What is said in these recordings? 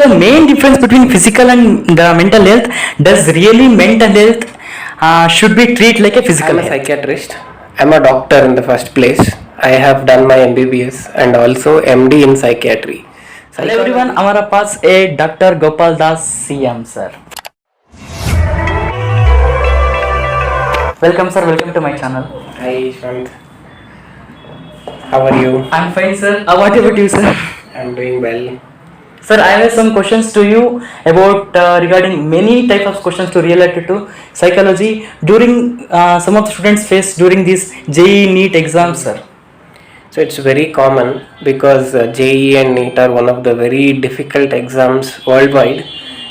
the main difference between physical and mental health? Does really mental health should be treated like a physical I'm a health? psychiatrist. I'm a doctor in the first place. I have done my MBBS and also MD in psychiatry. Hello everyone, हमारा पास ए doctor Gopal Das CM sir. Welcome sir, welcome to my channel. Hi Shant. How are you? I'm fine sir. What about you sir? I'm doing well. Sir, I have some questions to you about regarding many types of questions to related to psychology during some of the students face during this JEE NEET exam sir. So it's very common because JEE and Neet are one of the very difficult exams worldwide,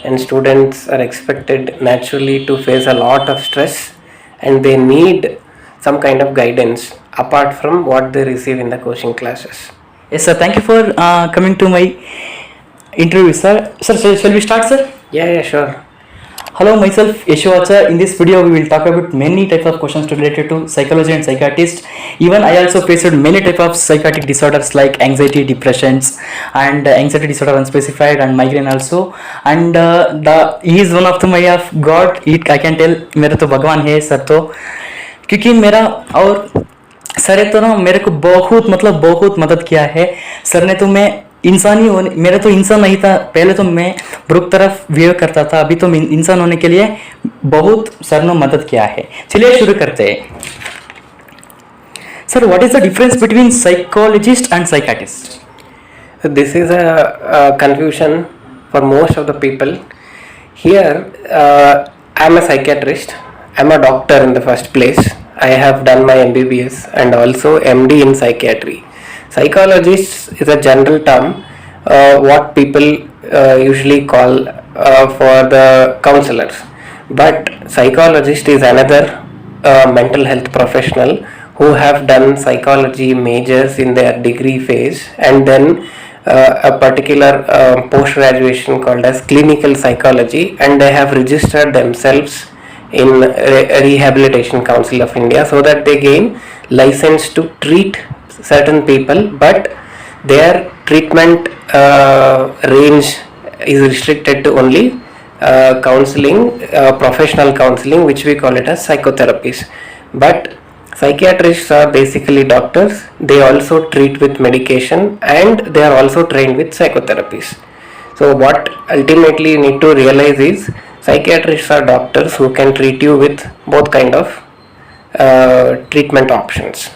and students are expected naturally to face a lot of stress, and they need some kind of guidance apart from what they receive in the coaching classes. Yes sir, thank you for coming to my interview sir. Sir, shall we start sir? Yeah, sure. Hello, myself Yeshovacha. In this video we will talk about many types of questions related to psychology and psychiatrist. Even I also faced many types of psychiatric disorders like anxiety, depressions, and anxiety disorder unspecified, and migraine also. And he is one of them I have got it. I can tell मेरा तो भगवान है sir, तो क्योंकि मेरा और sir ने तो ना मेरे को बहुत मदद किया है सर ने। तो मैं इंसानी होने, मेरा तो इंसान नहीं था पहले, तो मैं बुरुक तरफ बिहेव करता था, अभी तो इंसान होने के लिए बहुत सर ने मदद किया है। चलिए शुरू करते हैं sir. What is the difference between psychologist and psychiatrist? This is a confusion for most of the people. Here, I'm a psychiatrist. I'm a doctor in the first place. I have done my MBBS and also MD in psychiatry. Psychologist is a general term, what people usually call for the counselors. But psychologist is another mental health professional who have done psychology majors in their degree phase, and then a particular post graduation called as clinical psychology, and they have registered themselves in Rehabilitation Council of India so that they gain license to treat certain people, but their treatment range is restricted to only counseling, professional counseling, which we call it as psychotherapies. But psychiatrists are basically doctors. They also treat with medication, and they are also trained with psychotherapies. So what ultimately you need to realize is psychiatrists are doctors who can treat you with both kind of treatment options.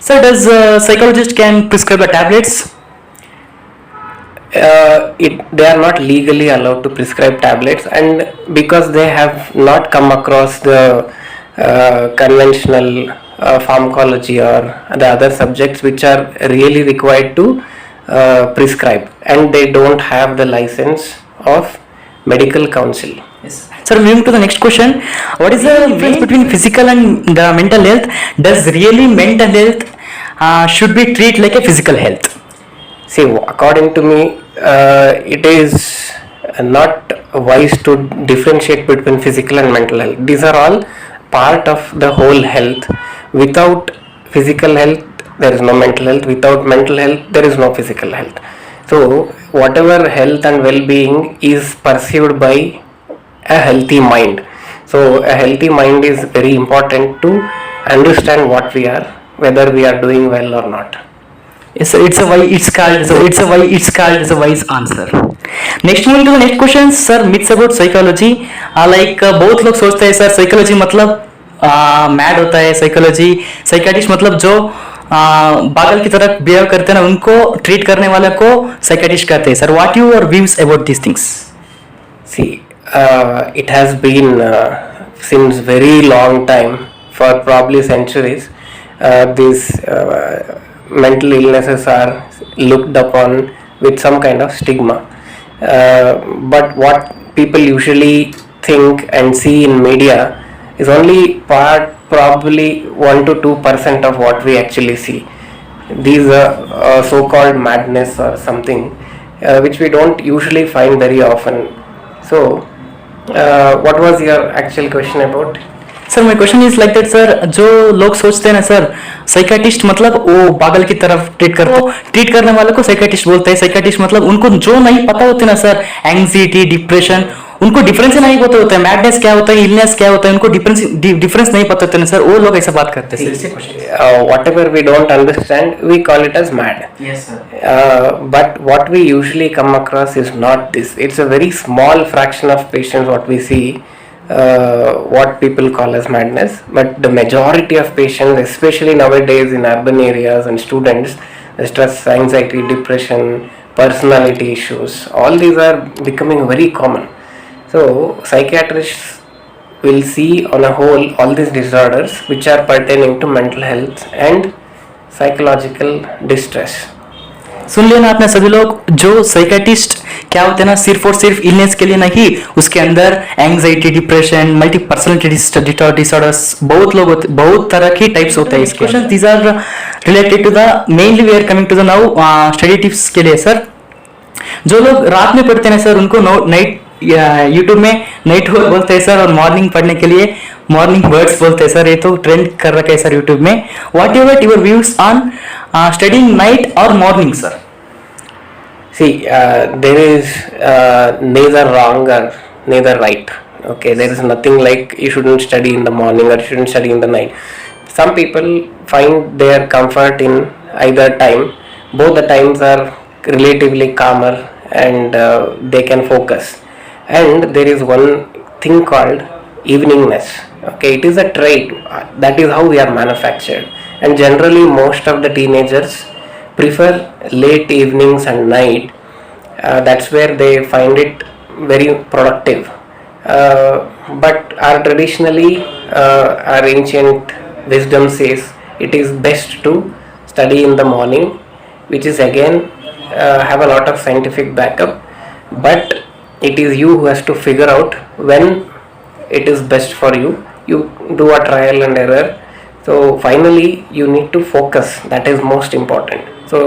Sir, does psychologist can prescribe the tablets? They are not legally allowed to prescribe tablets, and because they have not come across the conventional pharmacology or the other subjects which are really required to prescribe, and they don't have the license of medical counsel. Yes. Sir, moving to the next question. What is the difference between physical and the mental health? Does really mental health should be treated like a physical health? See, according to me, it is not wise to differentiate between physical and mental health. These are all part of the whole health. Without physical health, there is no mental health. Without mental health, there is no physical health. So, whatever health and well-being is perceived by a healthy mind. So, a healthy mind is very important to understand what we are, whether we are doing well or not. Yes, sir, it's a wise answer. Next, moving to the next question, sir. Myths about psychology. बहुत लोग सोचते हैं sir psychology मतलब mad होता है, psychiatrist मतलब जो पागल की तरह बिहेव करते हैं ना, उनको ट्रीट करने वाले को साइकियाट्रिस्ट कहते हैं। Sir, what your views about this things? See, it has been since very long time, for probably centuries, these mental illnesses are looked upon with some kind of stigma. But what people usually think and see in media is only probably 1 to 2% of what we actually see. These are so-called madness or something which we don't usually find very often. So, what was your actual question about? Sir my question is like that sir, जो लोग सोचते हैं ना sir साइकाटिस्ट मतलब वो पागल की तरफ ट्रीट करने वाले को साइकाटिस्ट बोलते हैं। साइकाटिस्ट मतलब उनको जो नहीं पता होते ना सर, एंग्जाइटी, डिप्रेशन, उनको डिफरेंस नहीं पता होता है, मैडनेस क्या होता है, इलनेस क्या होता है, उनको डिफरेंस नहीं पता होता है ना सर, वो लोग ऐसा बात करते हैं। Whatever we don't understand, we call it as mad. Yes sir, But what we usually come across is not this. It's a very small fraction of patients what we see, what people call as madness. But the majority of patients, especially nowadays in urban areas and students, the stress, anxiety, depression, personality issues, all these are becoming very common. So psychiatrists will see on a whole all these disorders which are pertaining to mental health and psychological distress. सुन लिया ना आपने सभी लोग, जो साइकाटिस्ट क्या होते हैं ना, सिर्फ और सिर्फ इलनेस के लिए नहीं, उसके अंदर anxiety, depression, multi personality disorders, बहुत लोग होते, बहुत तरह की टाइप्स होते हैं। इसके question these are related to the mainly we are coming to the now study tips के लिए सर। जो लोग रात में पढ़ते हैं सर उनको नाइट यूट्यूब में नाइट वर्क बोलते हैं सर, और मॉर्निंग पढ़ने के लिए मॉर्निंग वर्ड्स बोलते हैं सर, ये तो ट्रेंड कर रखा है सर यूट्यूब में। What your views on studying night और morning sir? See, there is neither wrong or neither right. Okay, there is nothing like you shouldn't study in the morning or you shouldn't study in the night. Some people find their comfort in either time. Both the times are relatively calmer and they can focus. And there is one thing called eveningness. Okay, it is a trait. That is how we are manufactured. And generally, most of the teenagers prefer late evenings and night. That's where they find it very productive. But our traditionally, our ancient wisdom says it is best to study in the morning, which is again have a lot of scientific backup. But it is you who has to figure out when it is best for you. You do a trial and error. So finally you need to focus. That is most important. So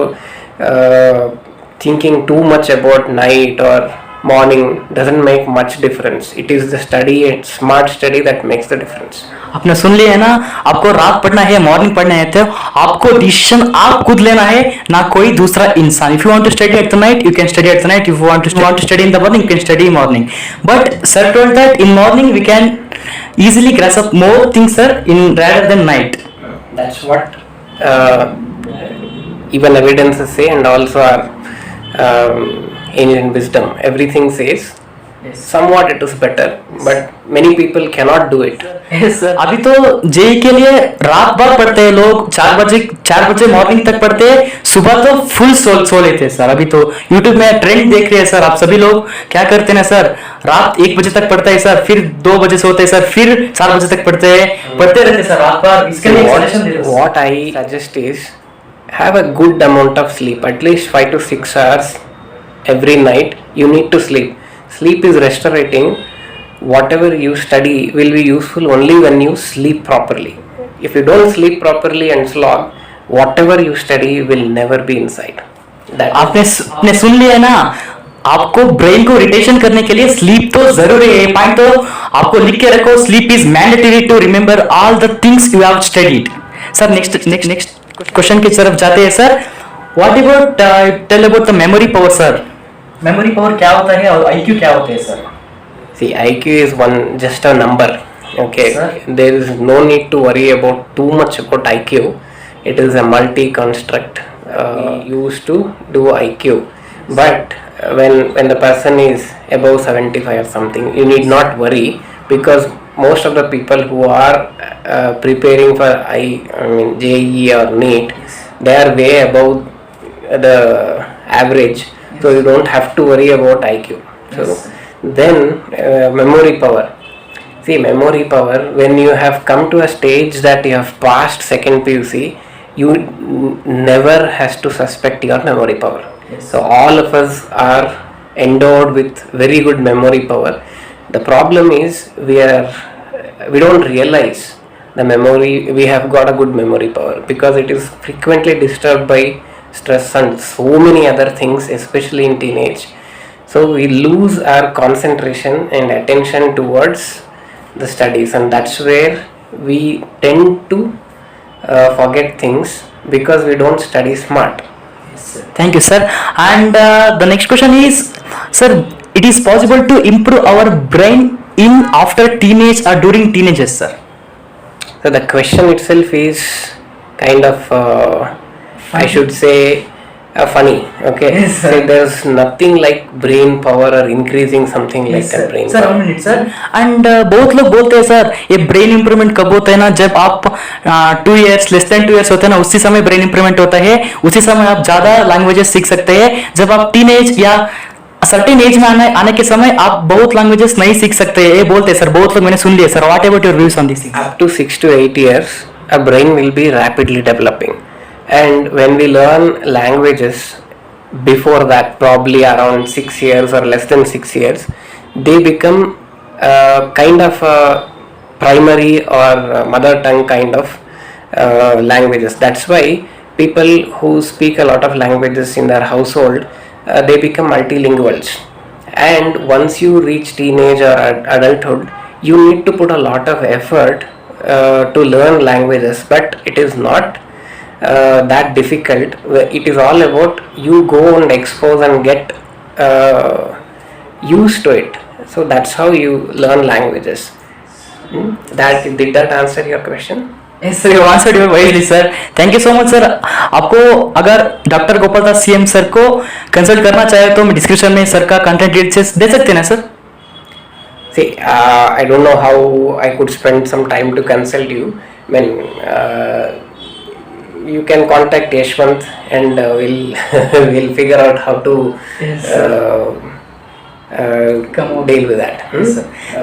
thinking too much about night or morning doesn't make much difference. It is the study and smart study that makes the difference. आपने सुन लिया है ना, आपको रात पढ़ना है morning पढ़ना है तो आपको डिसीजन आप खुद लेना है, ना कोई दूसरा इंसान। If you want to study at the night you can study at the night, if you want to study in the morning you can study morning. But sir told that in morning we can easily grasp up more things sir in rather than night. That's what even evidences say, and also our ancient wisdom, everything says somewhat it is better, but many people cannot do it. Yes, sir. अभी तो JEE के लिए रात भर पढ़ते हैं लोग, 4 बजे मॉर्निंग तक पढ़ते हैं, सुबह तो फुल सो लेते हैं सर। अभी तो यूट्यूब में ट्रेंड देख रहे हैं सर, आप सभी लोग क्या करते हैं ना सर, रात 1 बजे तक पढ़ते हैं सर, फिर 2 बजे सोते हैं सर, फिर 4 बजे तक पढ़ते रहते हैं सर रात भर। इसके लिए सजेशन दे दो। What I suggest is have a good amount of sleep, at least 5 to 6 hours every night. You need to sleep. Sleep is restorating. Whatever you study will be useful only when you sleep properly. If you don't sleep properly and slog, whatever you study will never be inside. आपने सुन लिया है ना, आपको brain को retention करने के लिए sleep तो जरूरी है। पॉइंट तो आपको लिख के रखो, sleep is mandatory to remember all the things you have studied. Sir next question की तरफ जाते हैं sir. What about tell about the memory power sir? Memory power क्या होता है और आईक्यू क्या होता है sir? See, IQ is just a number. Okay, sir. There is no need to worry about too much about IQ. It is a multi-construct used to do IQ. But when the person is above 75 or something, you need not worry, because most of the people who are preparing for JEE or Neet, they are way above the average. So you don't have to worry about IQ. So Yes. Then memory power. See, memory power, when you have come to a stage that you have passed second PUC, you never has to suspect your memory power. Yes. So all of us are endowed with very good memory power. The problem is we don't realize the memory, we have got a good memory power, because it is frequently disturbed by stress and so many other things, especially in teenage. So we lose our concentration and attention towards the studies, and that's where we tend to forget things because we don't study smart. Thank you, sir. And the next question is, sir, it is possible to improve our brain in after teenage or during teenagers, sir? So the question itself is kind of, I should say, funny. Okay, Yes, sir. so there's nothing like brain power or increasing something like that brain sir power. 1 minute sir. And बहुत लोग बोलते हैं sir ये brain improvement कब होता है ना, जब आप 2 इयर्स लेस देन 2 इयर्स होते हैं ना, उसी समय ब्रेन इंप्रूवमेंट होता है, उसी समय आप ज्यादा लैंग्वेजेस सीख सकते हैं. जब आप टीनेज या सर्टेन एज में आने के समय आप बहुत लैंग्वेजेस नहीं सीख सकते, ये बोलते हैं सर बहुत लोग, मैंने सुन लिया sir. What about your views on this? Up to 6 to 8 years, a brain will be rapidly developing, and when we learn languages before that, probably around 6 years or less than 6 years, they become kind of primary or mother tongue kind of languages. That's why people who speak a lot of languages in their household, they become multilinguals. And once you reach teenage or adulthood, you need to put a lot of effort to learn languages, but it is not that difficult. It is all about you go and expose and get used to it. So that's how you learn languages. Did that answer your question? Yes sir, you answered your wisely sir. Thank you so much sir. आपको अगर doctor Gopal Das CM sir को consult करना चाहे तो मैं description में sir का contact details दे सकते हैं ना sir? See, I don't know how I could spend some time to consult you. I mean, you can contact Yashwant and we'll figure out how to deal with that.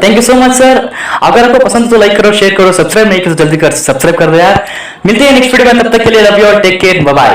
Thank you so much sir. अगर आपको पसंद तो like करो, share करो, subscribe नहीं किया तो जल्दी कर सब्सक्राइब कर दो यार. मिलते हैं नेक्स्ट वीडियो में, तब तक के लिए लव यू और टेक केयर, बाय बाय.